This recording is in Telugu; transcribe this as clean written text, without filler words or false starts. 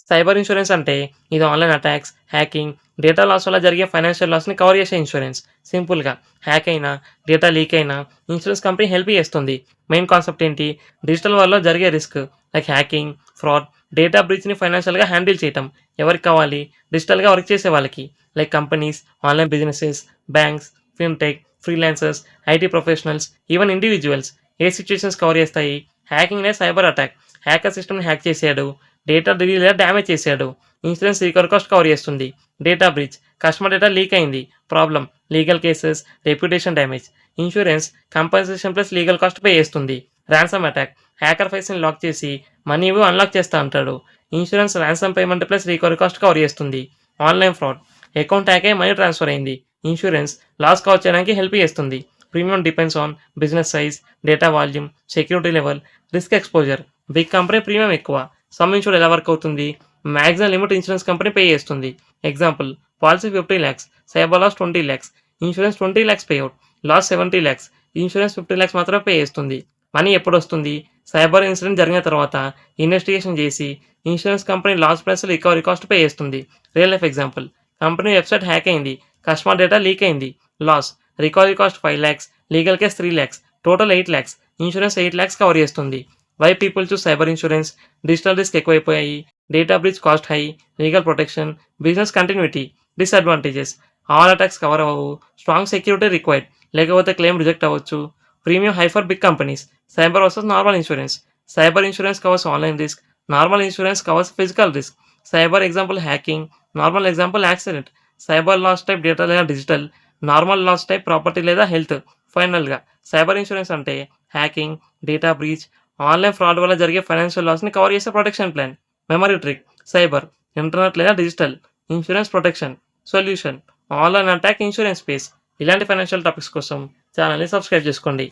సైబర్ ఇన్సూరెన్స్ అంటే ఇది online attacks, hacking, data loss వల్ల జరిగే ఫైనాన్షియల్ లాస్‌ని కవర్ చేసే ఇన్సూరెన్స్. సింపుల్‌గా హ్యాక్ అయినా, డేటా లీక్ అయినా ఇన్సూరెన్స్ కంపెనీ హెల్ప్ చేస్తుంది. మెయిన్ కాన్సెప్ట్ ఏంటి? డిజిటల్ వరల్డ్‌లో జరిగే risk like hacking, fraud, data బ్రీచ్‌ని ఫైనాన్షియల్‌గా హ్యాండిల్ చేయటం. ఎవరికి కావాలి? డిజిటల్‌గా వర్క్ చేసే వాళ్ళకి. Like companies, online businesses, banks, fintech, freelancers, IT professionals, even individuals. ఏ సిట్యుయేషన్స్ కవర్ చేస్తాయి? హ్యాకింగ్ అనేది సైబర్ అటాక్. హ్యాకర్ సిస్టమ్‌ని హ్యాక్ చేసాడు. డేటా డిలీట్ లేదా డ్యామేజ్ చేశాడు. ఇన్సూరెన్స్ రికవరీ కాస్ట్ కవర్ చేస్తుంది. Data breach customer data leak అయింది. Problem legal cases, reputation damage. Insurance compensation plus legal cost pay చేస్తుంది. రాన్సమ్ అటాక్ హ్యాకర్ ఫైల్స్‌ని లాక్ చేసి మనీ అన్లాక్ చేస్తా అంటాడు. Insurance ransom payment plus recovery cost cover చేస్తుంది. ఆన్‌లైన్ ఫ్రాడ్ అకౌంట్ హ్యాక్ అయ్యి మనీ ట్రాన్స్‌ఫర్ అయింది. ఇన్సూరెన్స్ లాస్ కవర్ చేయడానికి హెల్ప్ చేస్తుంది. Premium depends on business size, data volume, security level, risk exposure. Big company premium ఎక్కువ. సమ్ ఇన్సూర్డ్ ఎలా వర్క్ అవుతుంది? Maximum limit insurance company pay చేస్తుంది. Example policy 50 lakhs, cyber loss 20 lakhs, insurance 20 lakhs payout, loss 70 lakhs, insurance 50 lakhs మాత్రమే పే చేస్తుంది. మనీ ఎప్పుడొస్తుంది? సైబర్ ఇన్సిడెంట్ జరిగిన తర్వాత ఇన్వెస్టిగేషన్ చేసి insurance company loss plus recovery cost pay చేస్తుంది. Real life example company website hack అయింది, కస్టమర్ డేటా లీక్ అయింది, loss, recovery cost 5 lakhs, legal case 3 lakhs, total 8 lakhs, insurance 8 lakhs cover చేస్తుంది. Why people choose cyber insurance? Digital risk ఎక్కువైపోయాయి, data breach cost high, legal protection, business continuity. Disadvantages all attacks cover అవ్వవు, స్ట్రాంగ్ సెక్యూరిటీ రిక్వైర్డ్, లేకపోతే క్లెయిమ్ రిజెక్ట్ అవ్వచ్చు, premium high for big companies. Cyber versus normal insurance. Cyber insurance covers online risk, normal insurance covers physical risk. Cyber example hacking, normal example accident. Cyber loss type data లేదా digital, normal loss type property లేదా హెల్త్. ఫైనల్‌గా సైబర్ ఇన్సూరెన్స్ అంటే hacking, data breach, online fraud వల్ల జరిగే ఫైనాన్షియల్ లాస్‌ని కవర్ చేసే protection plan. Memory trick cyber, internet లేదా digital, insurance protection, solution, online attack insurance space. ఇలాంటి ఫైనాన్షియల్ టాపిక్స్ కోసం ఛానల్‌ని సబ్స్క్రైబ్ చేసుకోండి.